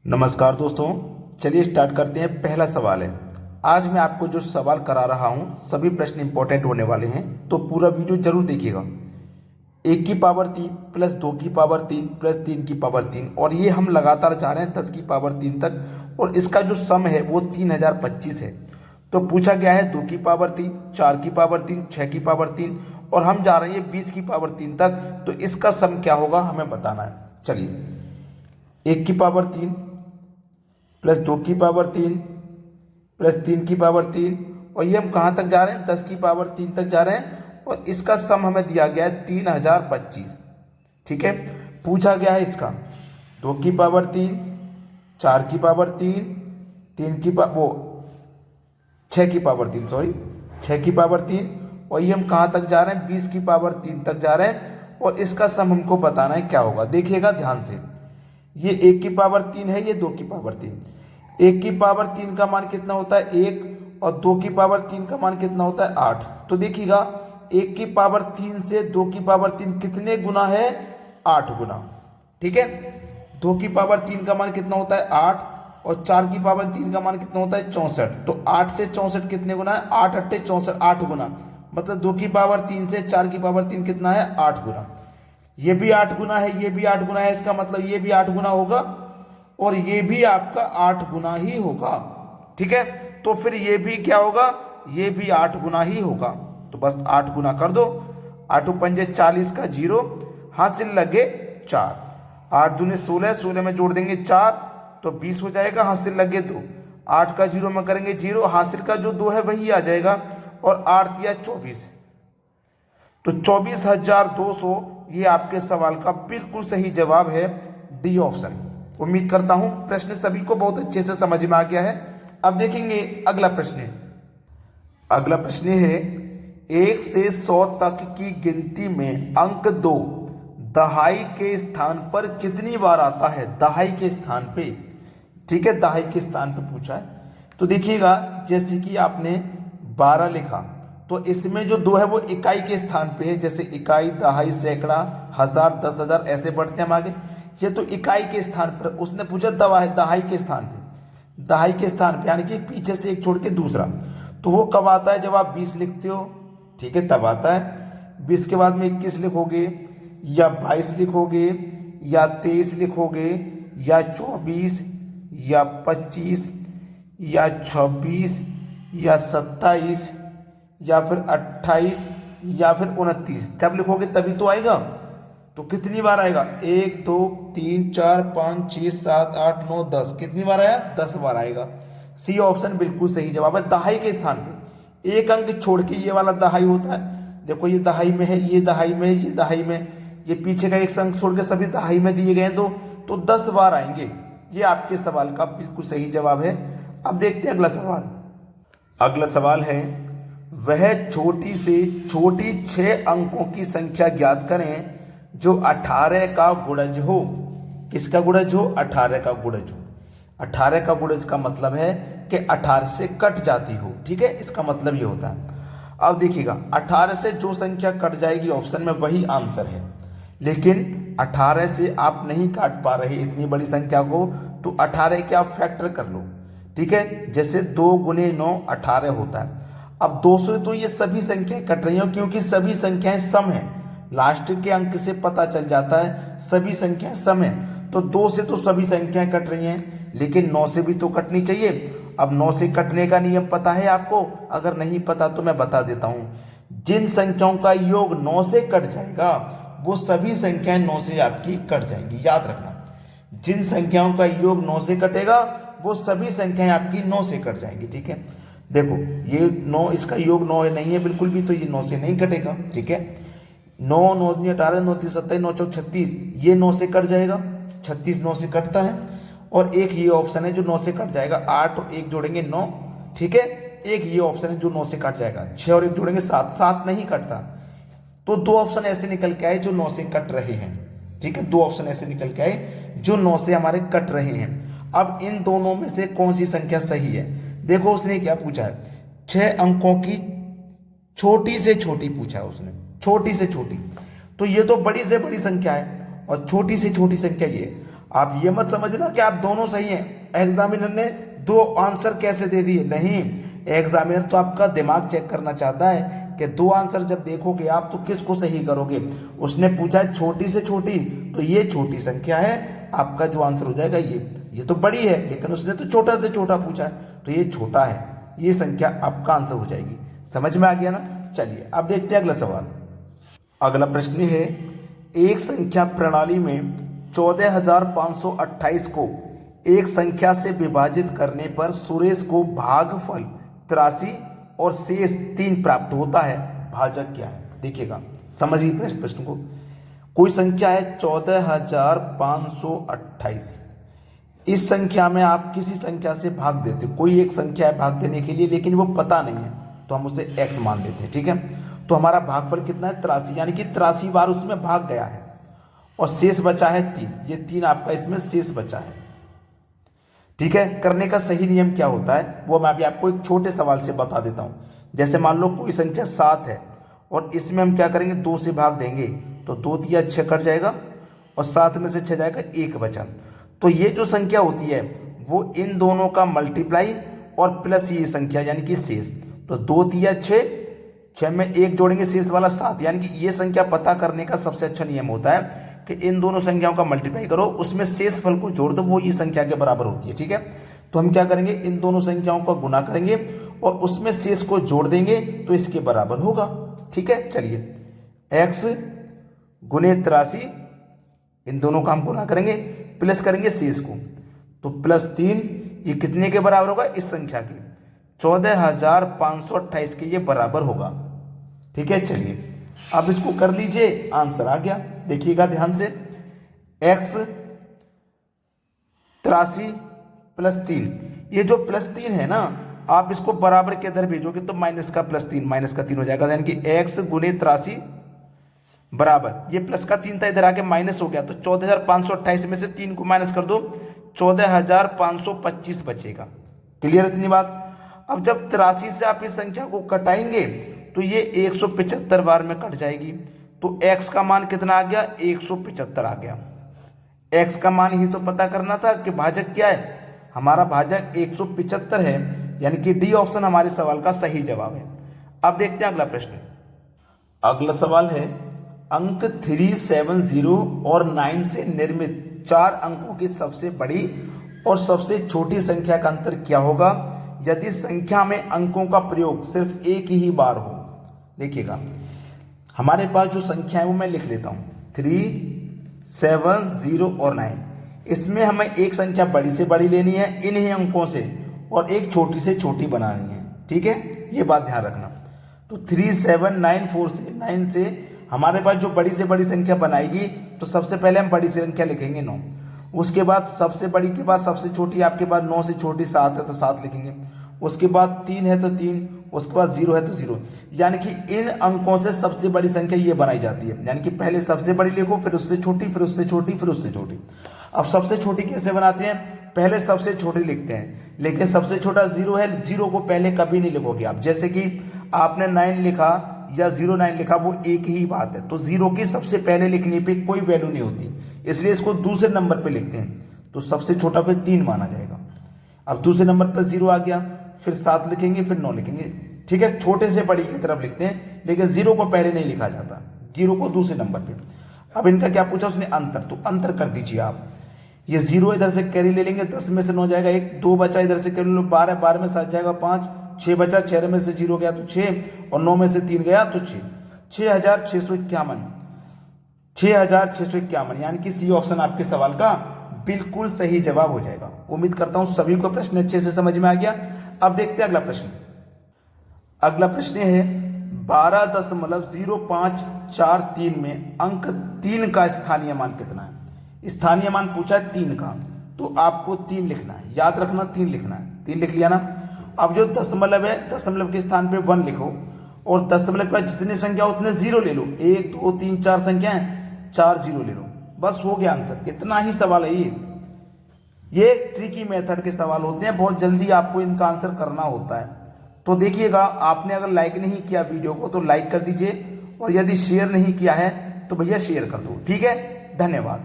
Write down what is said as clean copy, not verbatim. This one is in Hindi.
नमस्कार दोस्तों, चलिए स्टार्ट करते हैं। पहला सवाल है। आज मैं आपको जो सवाल करा रहा हूं सभी प्रश्न इंपॉर्टेंट होने वाले हैं, तो पूरा वीडियो जरूर देखिएगा। 1 की पावर 3 प्लस 2 की पावर 3 प्लस 3 की पावर 3, और ये हम लगातार जा रहे हैं 10 की पावर 3 तक, और इसका जो सम है वो 3025 है। तो पूछा गया है 2 की पावर 3, 4 की पावर 3, 6 की पावर 3, और हम जा रहे हैं 20 की पावर 3 तक। तो इसका सम क्या होगा हमें बताना है। चलिए, 1 की पावर 3 प्लस 2 की पावर 3 प्लस 3 की पावर 3, और ये हम कहाँ तक जा रहे हैं? 10 की पावर 3 तक जा रहे हैं, और इसका सम हमें दिया गया है 3025। ठीक है, पूछा गया है इसका 2 की पावर 3, 4 की पावर 3, 6 की पावर 3, सॉरी 6 की पावर 3, और ये हम कहाँ तक जा रहे हैं? 20 की पावर 3 तक जा रहे हैं, और इसका सम हमको बताना है क्या होगा। देखिएगा ध्यान से, ये 1 की पावर 3 है, ये 2 की पावर 3। 1 की पावर 3 का मान कितना होता है? 1, और 2 की पावर 3 का मान कितना होता है? 8। तो देखिएगा 1 की पावर 3 से 2 की पावर 3 कितने गुना है? 8 गुना। ठीक है, 2 की पावर 3 का मान कितना होता है? 8, और 4 की पावर 3 का मान कितना होता है? 64। तो 8 से 64 कितने गुना है? 8 8 64, 8 गुना। मतलब 2 की पावर 3 से 4 की पावर 3 कितना है? 8 गुना। ये भी 8 गुना है, ये भी 8 गुना है, इसका मतलब ये भी 8 गुना होगा, और ये भी आपका 8 गुना ही होगा। ठीक है, तो फिर ये भी क्या होगा? ये भी 8 गुना ही होगा। तो बस 8 गुना कर दो। 8 पंजे 40 का 0, हासिल लगे 4। 8 दूने 16, 16 में जोड़ देंगे 4, तो 20 हो जाएगा, हासिल लगे 2। 8 का 0 में करेंगे 0, हासिल का जो 2 है वही आ जाएगा, और 8 दिया 24। तो 24,200 ये आपके सवाल का बिल्कुल सही जवाब है, डी ऑप्शन। उम्मीद करता हूं प्रश्न सभी को बहुत अच्छे से समझ में आ गया है। अब देखेंगे अगला प्रश्न। अगला प्रश्न है, 1 से 100 तक की गिनती में अंक 2 दहाई के स्थान पर कितनी बार आता है? दहाई के स्थान पे। ठीक है, दहाई के स्थान पे पूछा है। तो देखिएगा, जैसे कि आपने 12 लिखा, तो इसमें जो 2 है वो इकाई के स्थान पे है। जैसे इकाई, दहाई, सैकड़ा, हजार, 10,000, ऐसे बढ़ते हैं हम आगे। ये तो इकाई के स्थान पर, उसने पूछा दहाई के स्थान पे। दहाई के स्थान पे यानी कि पीछे से एक छोड़ के दूसरा। तो वो कब आता है? जब आप 20 लिखते हो, ठीक है, तब आता है। 20 के बाद में 21 लिखोगे, या 22 लिखोगे, या 23 लिखोगे, या 24, या 25, या 26, या 27, या फिर 28, या फिर 29। जब लिखोगे तभी तो आएगा। तो कितनी बार आएगा? 1 2 3 4 5 6 7 8 9 10। कितनी बार आया? 10 बार आएगा। सी ऑप्शन बिल्कुल सही जवाब है, दहाई के स्थान पे। एक अंक छोड़ के ये वाला दहाई होता है। देखो, ये दहाई में है, ये दहाई में है, ये दहाई में, ये पीछे का एक अंक छोड़ के सभी दहाई में दिए गए हैं, तो 10 बार आएंगे। ये आपके सवाल का बिल्कुल सही जवाब है। अब देखते हैं अगला सवाल। अगला सवाल है, वह छोटी से छोटी 6 अंकों की संख्या ज्ञात करें जो 18 का गुणज हो। किसका गुणज हो? 18 का गुणज हो। 18 का गुणज का मतलब है कि 18 से कट जाती हो। ठीक है, इसका मतलब ये होता है। अब देखिएगा, 18 से जो संख्या कट जाएगी ऑप्शन में वही आंसर है, लेकिन 18 से आप नहीं काट पा रहे इतनी बड़ी संख्या को, तो 18 के आप फैक्टर कर लो। ठीक है, जैसे 2 गुने 9 18 होता है। अब 2 से तो ये सभी संख्याएं कट रही हैं, क्योंकि सभी संख्याएं सम हैं। लास्ट के अंक से पता चल जाता है सभी संख्याएं सम हैं। तो 2 से तो सभी संख्याएं कट रही हैं, लेकिन 9 से भी तो कटनी चाहिए। अब 9 से कटने का नियम पता है आपको? अगर नहीं पता तो मैं बता देता हूं। जिन संख्याओं का योग 9 से कट जाएगा वो सभी संख्याएं 9 से आपकी कट जाएंगी। याद रखना, जिन संख्याओं का योग 9 से कटेगा वो सभी संख्याएं आपकी 9 से कट जाएंगी। ठीक है, देखो ये 9, इसका योग 9 नहीं है बिल्कुल भी, तो ये 9 से नहीं कटेगा। ठीक है, 9 9 दूनी 18, 9 3 27, 9 4 36, ये 9 से कट जाएगा। 36 9 से कटता है, और एक ये ऑप्शन है जो 9 से कट जाएगा। 8 और 1 जोड़ेंगे 9। ठीक है, एक ये ऑप्शन है जो 9 से कट जाएगा। 6 और 1 जोड़ेंगे 7, 7 नहीं कटता। तो 2 ऑप्शन ऐसे निकल के आए जो 9 से कट रहे हैं। ठीक है, 2 ऑप्शन ऐसे निकल के आए जो 9 से हमारे कट रहे हैं। अब इन दोनों में से कौन सी संख्या सही है? देखो, उसने क्या पूछा है? 6 अंकों की छोटी से छोटी पूछा है उसने, छोटी से छोटी। तो ये तो बड़ी से बड़ी संख्या है, और छोटी से छोटी संख्या ये। आप ये मत समझना कि आप दोनों सही हैं, एग्जामिनर ने दो आंसर कैसे दे दिए, नहीं। एग्जामिनर तो आपका दिमाग चेक करना चाहता है कि दो आंसर जब देखोगे आप तो किसको सही करोगे। उसने पूछा है छोटी से छोटी, तो ये छोटी संख्या है, आपका जो आंसर हो जाएगा ये तो बड़ी है, लेकिन उसने तो छोटा से छोटा पूछा है, तो ये छोटा है, ये संख्या आपका आंसर हो जाएगी। समझ में आ गया ना। चलिए अब देखते हैं अगला सवाल। अगला प्रश्न है, एक संख्या प्रणाली में 14,528 को एक संख्या से विभाजित करने पर सुरेश को भागफल 83 और शेष 3 प्राप्त होता है, भाजक क्या है। देखिएगा, समझिए प्रश्न को। कोई संख्या है 14,528, इस संख्या में आप किसी संख्या से भाग देते, कोई एक संख्या है भाग देने के लिए, लेकिन वो पता नहीं है, तो हम उसे x मान लेते हैं, ठीक है। तो हमारा भागफल कितना है 83, यानी कि 83 बार उसमें भाग गया है, और शेष बचा है 3, ये 3 आपका इसमें शेष बचा है, ठीक है। करने का सही नियम क्या होता है वो मैं अभी आपको एक छोटे सवाल से बता देता हूं। जैसे मान लो कोई संख्या 7 है और इसमें हम क्या करेंगे, 2 से भाग देंगे, तो 2 तिया 6 कट जाएगा और 7 में से 6 जाएगा, 1 बचा। तो ये जो संख्या होती है वो इन दोनों का मल्टीप्लाई और प्लस ये संख्या यानी कि शेष, तो 2 तिया 6, 6 में 1 जोड़ेंगे शेष वाला 7, यानी कि ये संख्या पता करने का सबसे अच्छा नियम होता है कि इन दोनों संख्याओं का मल्टीप्लाई करो, उसमें शेष फल को जोड़ दो, वो ये संख्या के बराबर होती है, ठीक है। तो हम क्या करेंगे, इन दोनों संख्याओं का गुना करेंगे और उसमें शेष को जोड़ देंगे, तो इसके बराबर होगा, ठीक है। चलिए x गुने 83, इन दोनों का हम गुना करेंगे, प्लस करेंगे शेष को, तो +3, ये कितने के बराबर होगा, इस संख्या के 14,528 के ये बराबर होगा, ठीक है। चलिए अब इसको कर लीजिए, आंसर आ गया। देखिएगा ध्यान से, x 83 + 3, ये जो +3 है ना, आप इसको बराबर के इधर भेजोगे तो माइनस का +3 हो जाएगा, यानी कि x गुने 83 बराबर, ये प्लस का 3 था, इधर आके माइनस हो गया, तो 14,528 में से 3 को माइनस कर दो, 14,525 बचेगा। क्लियर इतनी बात। अब जब 83 से आप इस संख्या को कटाएंगे तो ये 175 बार में कट जाएगी, तो x का मान कितना आ गया, 175 आ गया। x का मान ही तो पता करना था कि भाजक क्या है, हमारा भाजक 175 है, यानी कि डी ऑप्शन हमारे सवाल का सही जवाब है। अब देखते हैं अगला प्रश्न। अगला सवाल है, अंक 3, 7, 0 और 9 से निर्मित 4 अंकों की सबसे बड़ी और सबसे छोटी संख्या का अंतर क्या होगा यदि संख्या में अंकों का प्रयोग सिर्फ एक ही बार हो। देखिएगा, हमारे पास जो संख्या है वो मैं लिख लेता हूं, 3, 7, 0 और 9। इसमें हमें एक संख्या बड़ी से बड़ी लेनी है इन्हीं अंकों से, और एक छोटी से छोटी बनानी है, ठीक है, ये बात ध्यान रखना। तो 3, 7, 9, 4 से 9 से हमारे पास जो बड़ी से बड़ी संख्या बनाएगी, तो सबसे पहले हम बड़ी संख्या लिखेंगे 9, उसके बाद सबसे बड़ी के बाद सबसे छोटी आपके पास 9 से छोटी 7 है तो 7 लिखेंगे, उसके बाद 3 है तो 3, उसके बाद 0 है तो 0, यानी कि इन अंकों से सबसे बड़ी संख्या ये बनाई जाती है, यानी कि पहले सबसे बड़ी लिखो, फिर उससे छोटी, फिर उससे छोटी, फिर उससे छोटी। अब सबसे छोटी कैसे बनाते हैं, पहले सबसे छोटी लिखते हैं, लेकिन सबसे छोटा 0 है, 0 को पहले कभी नहीं लिखोगे आप, जैसे कि आपने 9 लिखा या 09 लिखा, वो एक ही बात है, तो 0 की सबसे पहले लिखने पे कोई वैल्यू नहीं होती, इसलिए इसको दूसरे नंबर पे लिखते हैं, तो सबसे छोटा फिर 3 माना जाएगा। अब दूसरे नंबर पर 0 आ गया, फिर 7 लिखेंगे, फिर 9 लिखेंगे, ठीक है, छोटे से बड़ी की तरफ लिखते हैं, लेकिन 0 को पहले नहीं लिखा जाता, 0 को दूसरे नंबर पे। अब इनका क्या पूछा उसने, अंतर, तो अंतर कर दीजिए आप, ये 0 इधर से कैरी ले लेंगे, 10 में से 9 जाएगा 1, 2 बचा इधर से कैरी लो 12, 12 में 7 जाएगा 5, 6 बचा, 6 में से 0 गया तो 6, और 9 में से 3 गया तो 6, 6,651, 6,651, यानी कि सी ऑप्शन आपके सवाल का बिल्कुल सही जवाब हो जाएगा। उम्मीद करता हूं सभी को प्रश्न अच्छे से समझ में आ गया। अब देखते हैं अगला प्रश्न। अगला प्रश्न है 12.0543 में अंक 3 का स्थानीय मान कितना है। स्थानीय मान पूछा है 3 का, तो आपको 3 लिखना है, याद रखना 3 लिखना है, 3 लिख लिया ना। अब जो दशमलव है, दशमलव के स्थान पे 1 लिखो, और दशमलव का जितने संख्या उतने 0 ले लो, 1 2 3 4 संख्या है, 4 0 ले लो, बस हो गया आंसर। इतना ही सवाल है ये ट्रिकी मेथड के सवाल होते हैं, बहुत जल्दी आपको इनका आंसर करना होता है। तो देखिएगा, आपने अगर लाइक नहीं किया वीडियो को तो लाइक कर दीजिए, और यदि शेयर नहीं किया है तो भैया शेयर कर दो, ठीक है। धन्यवाद।